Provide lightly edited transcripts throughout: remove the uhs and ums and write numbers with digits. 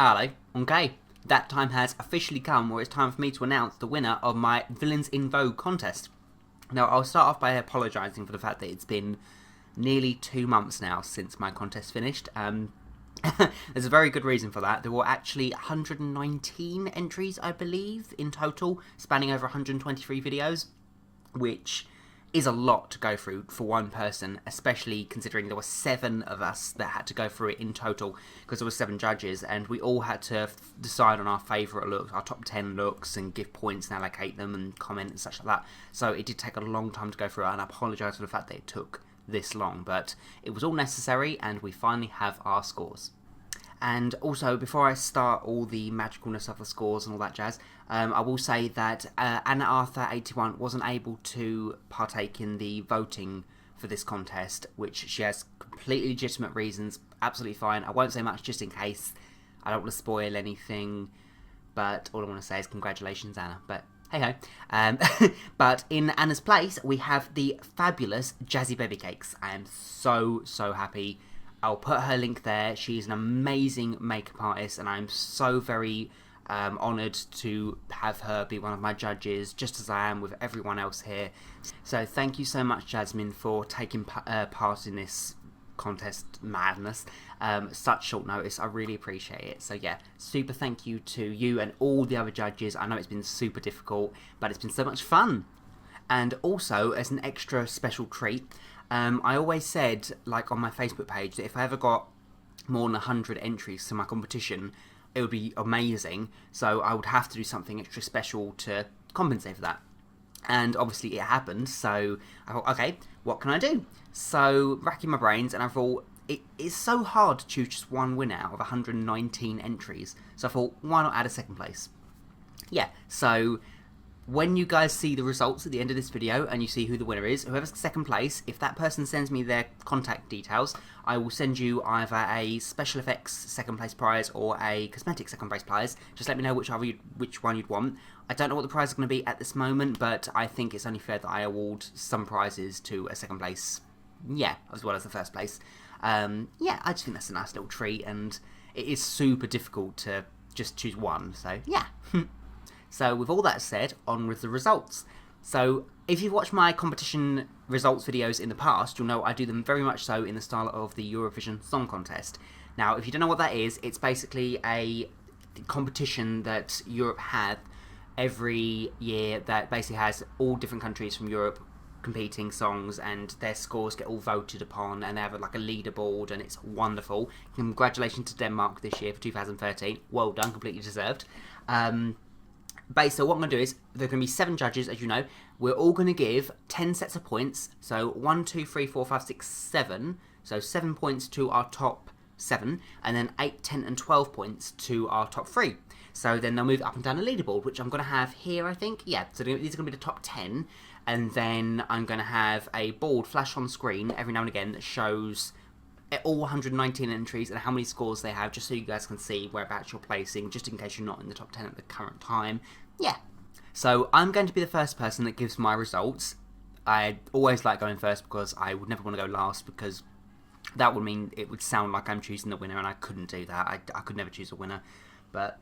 Hello. Okay, that time has officially come where it's time for me to announce the winner of my Villains in Vogue contest. Now, I'll start off by apologising for the fact that it's been nearly 2 months now since my contest finished. There's a very good reason for that. There were actually 119 entries, I believe, in total, spanning over 123 videos, which is a lot to go through for one person, especially considering there were 7 of us that had to go through it in total, because there were 7 judges, and we all had to decide on our favourite looks, our top 10 looks, and give points and allocate them and comment and such like that. So it did take a long time to go through it, and I apologise for the fact that it took this long, but it was all necessary, and we finally have our scores. And also, before I start all the magicalness of the scores and all that jazz, I will say that Anna Arthur 81 wasn't able to partake in the voting for this contest, which she has completely legitimate reasons. Absolutely fine. I won't say much just in case. I don't want to spoil anything, but all I want to say is congratulations, Anna. But hey ho. But in Anna's place, we have the fabulous Jazzy Baby Cakes. I am so happy. I'll put her link there. She's an amazing makeup artist, and I'm so very honoured to have her be one of my judges, just as I am with everyone else here. So thank you so much, Jasmine, for taking part in this contest madness. Such short notice. I really appreciate it. So yeah, super thank you to you and all the other judges. I know it's been super difficult, but it's been so much fun. And also, as an extra special treat, I always said, like on my Facebook page, that if I ever got more than 100 entries to my competition, it would be amazing. So I would have to do something extra special to compensate for that. And obviously it happened, so I thought, okay, what can I do? So, racking my brains, and I thought, it's so hard to choose just one winner out of 119 entries. So I thought, why not add a second place? Yeah, so when you guys see the results at the end of this video and you see who the winner is, whoever's second place, if that person sends me their contact details, I will send you either a special effects second place prize or a cosmetic second place prize. Just let me know which one you'd want. I don't know what the prize is going to be at this moment, but I think it's only fair that I award some prizes to a second place, yeah, as well as the first place. Yeah, I just think that's a nice little treat, and it is super difficult to just choose one, so yeah. So with all that said, on with the results. So if you've watched my competition results videos in the past, you'll know I do them very much so in the style of the Eurovision Song Contest. Now, if you don't know what that is, it's basically a competition that Europe had every year that basically has all different countries from Europe competing songs, and their scores get all voted upon, and they have like a leaderboard, and it's wonderful. Congratulations to Denmark this year for 2013. Well done, completely deserved. So what I'm going to do is, there are going to be 7 judges, as you know. We're all going to give 10 sets of points. So 1, 2, 3, 4, 5, 6, 7. So 7 points to our top 7. And then 8, 10 and 12 points to our top 3. So then they'll move up and down the leaderboard, which I'm going to have here, I think. Yeah, so these are going to be the top 10. And then I'm going to have a board flash on screen every now and again that shows all 119 entries and how many scores they have, just so you guys can see whereabouts you're placing, just in case you're not in the top 10 at the current time. Yeah. So I'm going to be the first person that gives my results. I always like going first because I would never want to go last, because that would mean it would sound like I'm choosing the winner, and I couldn't do that. I could never choose a winner. But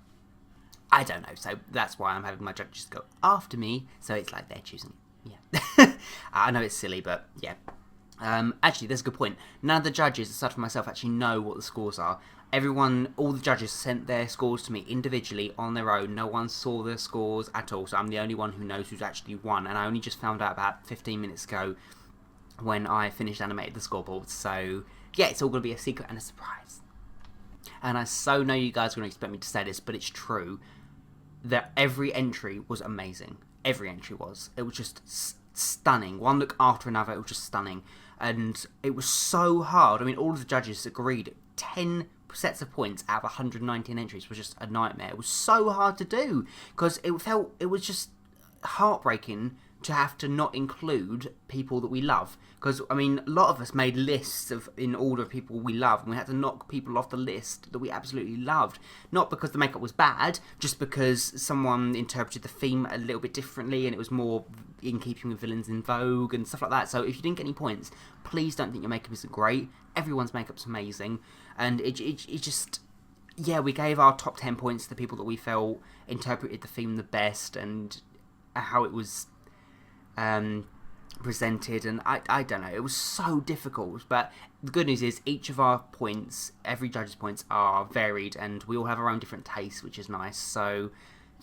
I don't know, so that's why I'm having my judges go after me, so it's like they're choosing it. Yeah. I know it's silly, but yeah. Actually, there's a good point. None of the judges, aside from myself, actually know what the scores are. All the judges sent their scores to me individually on their own. No one saw the scores at all, so I'm the only one who knows who's actually won. And I only just found out about 15 minutes ago when I finished animating the scoreboard. So yeah, it's all going to be a secret and a surprise. And I so know you guys are going to expect me to say this, but it's true that every entry was amazing. Every entry was. It was just stunning. One look after another, it was just stunning. And it was so hard. I mean, all of the judges agreed 10 sets of points out of 119 entries was just a nightmare. It was so hard to do, because it was just heartbreaking to have to not include people that we love. Because, I mean, a lot of us made lists in order of people we love, and we had to knock people off the list that we absolutely loved. Not because the makeup was bad, just because someone interpreted the theme a little bit differently, and it was more in keeping with Villains in Vogue and stuff like that. So if you didn't get any points, please don't think your makeup isn't great. Everyone's makeup's amazing, and it just... yeah, we gave our top 10 points to the people that we felt interpreted the theme the best and how it was presented, and I don't know, it was so difficult, but the good news is each of our points, every judge's points, are varied, and we all have our own different tastes, which is nice. So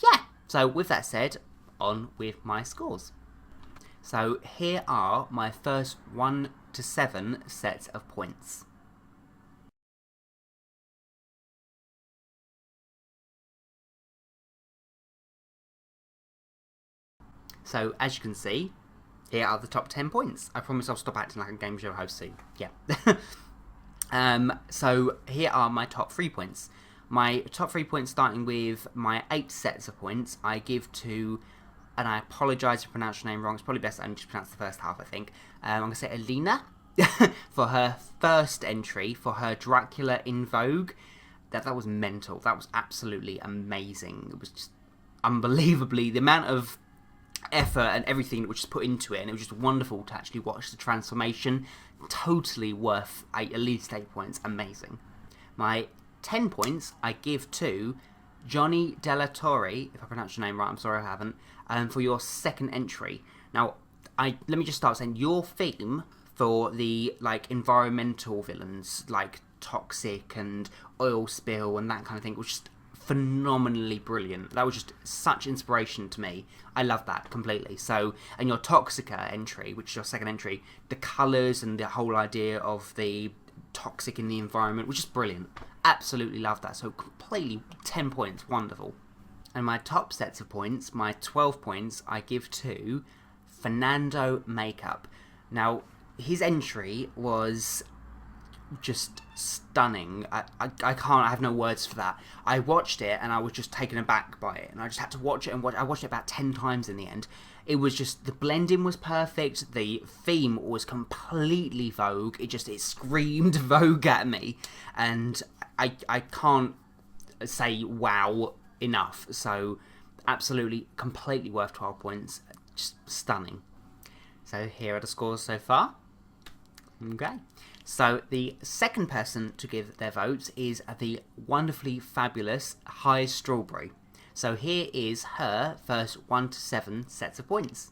yeah, so with that said, on with my scores. So here are my first 1 to 7 sets of points. So as you can see, here are the top 10 points. I promise I'll stop acting like a game show host soon. Yeah. So here are my top 3 points. My top 3 points, starting with my 8 sets of points, I give to, and I apologise if I pronounce your name wrong, it's probably best I only just pronounce the first half, I think. I'm going to say Alina for her first entry, for her Dracula in Vogue. That was mental. That was absolutely amazing. It was just unbelievably, the amount of effort and everything that was just put into it, and it was just wonderful to actually watch the transformation. Totally worth at least 8 points. Amazing. My 10 points I give to Johnny Della Torre, if I pronounce your name right, I'm sorry I haven't, for your second entry. Now, let me just start saying, your theme for the environmental villains, like toxic and oil spill and that kind of thing, was just phenomenally brilliant. That was just such inspiration to me. I love that completely. So, and your Toxica entry, which is your second entry, the colours and the whole idea of the toxic in the environment was just brilliant. Absolutely love that. So completely 10 points, wonderful. And my top sets of points, my 12 points, I give to Fernando Makeup. Now, his entry was just stunning. I have no words for that. I watched it and I was just taken aback by it, and I just had to watch it, and I watched it about 10 times in the end. It was just, the blending was perfect, the theme was completely Vogue, it screamed Vogue at me, and I can't say wow enough. So absolutely completely worth 12 points, just stunning. So here are the scores so far. Okay. So the second person to give their votes is the wonderfully fabulous High Strawberry. So here is her first 1 to 7 sets of points.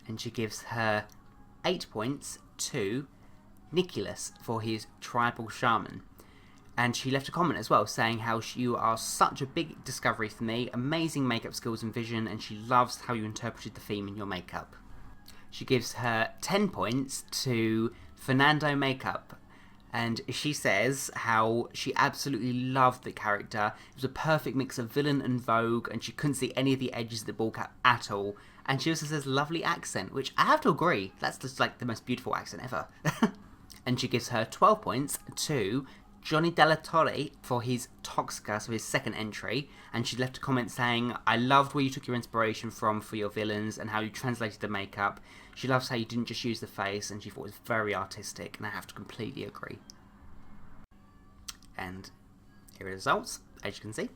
And she gives her 8 points to Nicholas for his Tribal Shaman. And she left a comment as well saying how you are such a big discovery for me, amazing makeup skills and vision, and she loves how you interpreted the theme in your makeup. She gives her 10 points to Fernando Makeup, and she says how she absolutely loved the character. It was a perfect mix of villain and Vogue, and she couldn't see any of the edges of the ball cap at all. And she also says lovely accent, which I have to agree, that's just the most beautiful accent ever. And she gives her 12 points to Johnny Della Torre for his Toxica, so his second entry, and she left a comment saying, I loved where you took your inspiration from for your villains and how you translated the makeup. She loves how you didn't just use the face, and she thought it was very artistic, and I have to completely agree. And here are the results, as you can see.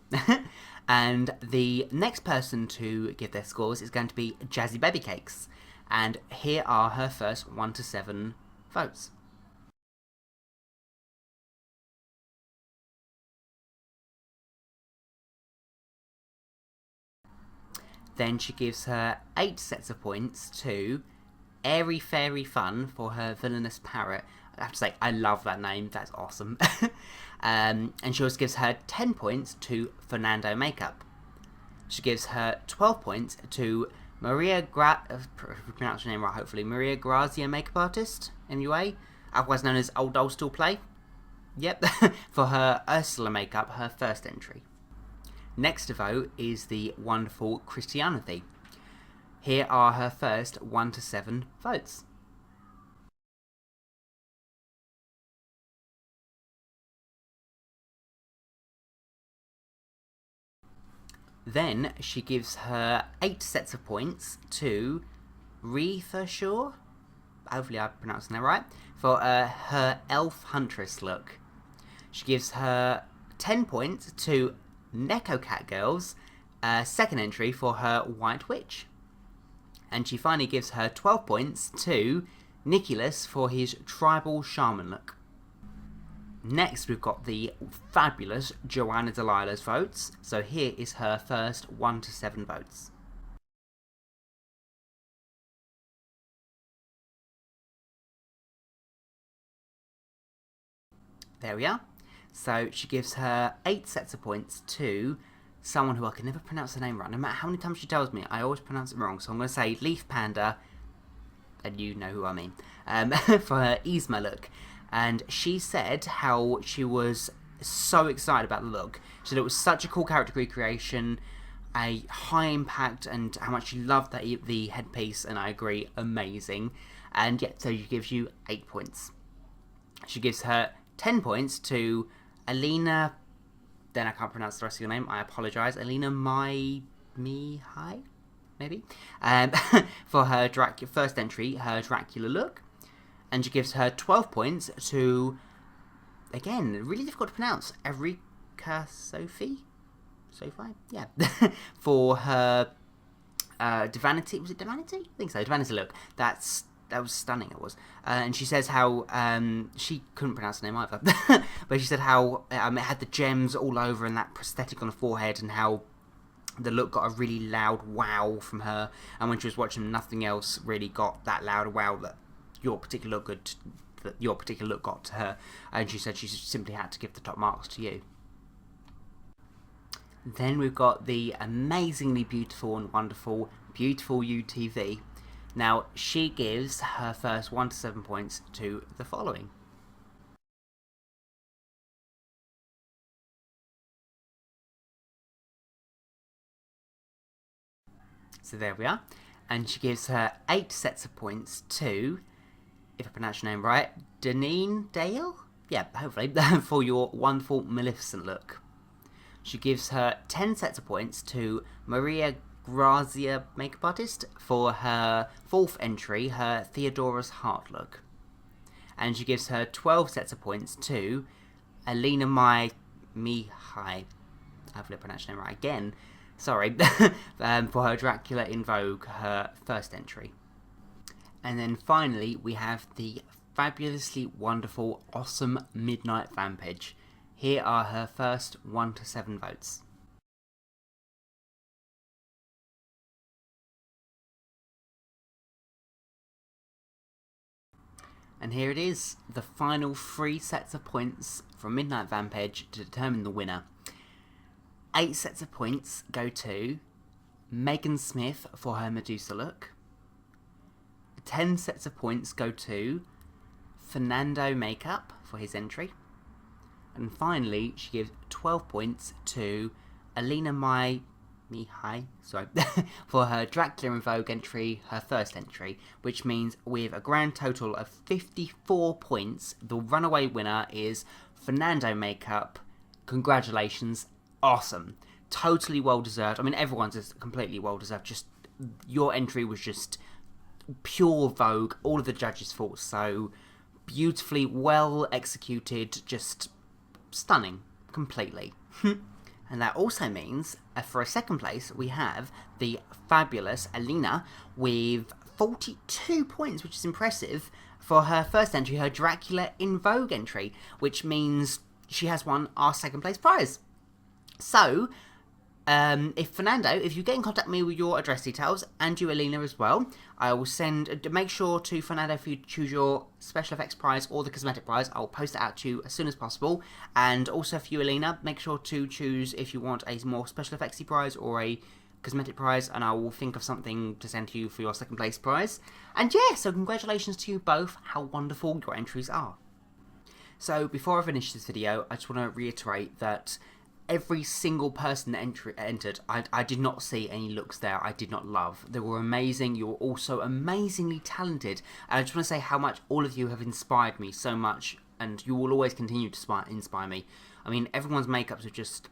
And the next person to give their scores is going to be Jazzy Baby Cakes, and here are her first 1 to 7 votes. Then she gives her 8 sets of points to Airy Fairy Fun for her villainous parrot. I have to say, I love that name, that's awesome. And she also gives her 10 points to Fernando Makeup. She gives her 12 points to pronounce her name right hopefully, Maria Grazia Makeup Artist, MUA, otherwise known as Old Doll Still Play. Yep, for her Ursula Makeup, her first entry. Next to vote is the wonderful Christianity. Here are her first 1 to 7 votes. Then she gives her 8 sets of points to Reetha Shaw, hopefully I'm pronouncing that right, for her Elf Huntress look. She gives her 10 points to Neko Cat Girls, second entry for her White Witch. And she finally gives her 12 points to Nicholas for his tribal shaman look. Next, we've got the fabulous Joanna Delilah's votes. So here is her first 1 to 7 votes. There we are. So she gives her 8 sets of points to someone who I can never pronounce the name right. No matter how many times she tells me, I always pronounce it wrong. So I'm going to say Leaf Panda, and you know who I mean, for her Yzma look. And she said how she was so excited about the look. She said it was such a cool character recreation, a high impact, and how much she loved the headpiece, and I agree, amazing. And yeah, so she gives you 8 points. She gives her 10 points to Alina, then I can't pronounce the rest of your name, I apologise, Alina Mihai, maybe, for her first entry, her Dracula look. And she gives her 12 points to, again, really difficult to pronounce, Erika Sophie, yeah, for her Divinity, was it Divinity? I think so, Divinity look. That was stunning, it was. And she says how, she couldn't pronounce the name either, but she said how it had the gems all over and that prosthetic on the forehead, and how the look got a really loud wow from her, and when she was watching, nothing else really got that loud a wow that your particular look got to her, and she said she simply had to give the top marks to you. Then we've got the amazingly beautiful and wonderful Beautiful UTV. Now, she gives her first 1 to 7 points to the following. So there we are. And she gives her 8 sets of points to, if I pronounce your name right, Deneen Dale? Yeah, hopefully, for your wonderful Maleficent look. She gives her 10 sets of points to Maria Grazia, makeup artist, for her 4th entry, her Theodora's Heart look. And she gives her 12 sets of points to Alina Mihai, hopefully I pronounced her name right again, sorry, for her Dracula in Vogue, her 1st entry. And then finally, we have the fabulously wonderful, awesome Midnight Vampage. Here are her first 1 to 7 votes. And here it is, the final 3 sets of points from Midnight Vampage to determine the winner. 8 sets of points go to Megan Smith for her Medusa look. 10 sets of points go to Fernando Makeup for his entry. And finally, she gives 12 points to Alina Mihai, for her Dracula in Vogue entry, her 1st entry, which means with a grand total of 54 points, the runaway winner is Fernando Makeup. Congratulations, awesome. Totally well deserved. I mean, everyone's just completely well deserved. Just, your entry was just pure Vogue. All of the judges thought so. Beautifully well executed, just stunning, completely. And that also means, for a 2nd place, we have the fabulous Alina with 42 points, which is impressive, for her 1st entry, her Dracula in Vogue entry, which means she has won our 2nd place prize. So, if you get in contact with me with your address details, and you, Alina, as well, I will make sure to Fernando, if you choose your special effects prize or the cosmetic prize, I'll post it out to you as soon as possible. And also for you, Alina, make sure to choose if you want a more special effectsy prize or a cosmetic prize, and I will think of something to send to you for your 2nd place prize. And yeah, so congratulations to you both, how wonderful your entries are. So before I finish this video, I just want to reiterate that every single person that entered, I did not see any looks there I did not love. They were amazing. You were also amazingly talented. And I just want to say how much all of you have inspired me so much, and you will always continue to inspire me. I mean, everyone's makeups have just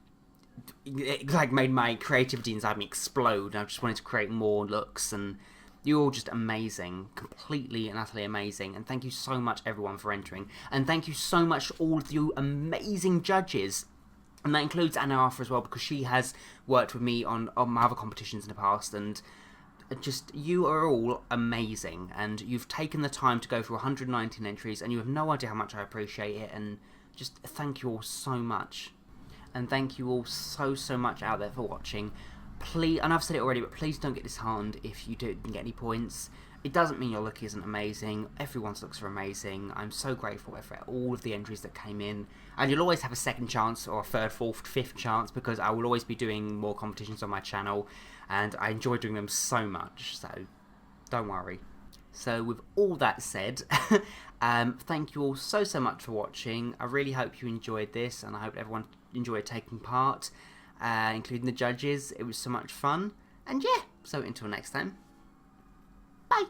made my creativity inside me explode. I just wanted to create more looks, and you're all just amazing, completely and utterly amazing. And thank you so much, everyone, for entering. And thank you so much to all of you amazing judges. And that includes Anna Arthur as well, because she has worked with me on my other competitions in the past, and just, you are all amazing, and you've taken the time to go through 119 entries, and you have no idea how much I appreciate it, and just thank you all so much. And thank you all so much out there for watching. Please, and I've said it already, but please don't get disheartened if you didn't get any points. It doesn't mean your look isn't amazing. Everyone's looks are amazing. I'm so grateful for all of the entries that came in. And you'll always have a second chance, or a third, fourth, fifth chance, because I will always be doing more competitions on my channel, and I enjoy doing them so much, so don't worry. So with all that said, thank you all so much for watching. I really hope you enjoyed this, and I hope everyone enjoyed taking part, including the judges. It was so much fun. And yeah, so until next time, bye.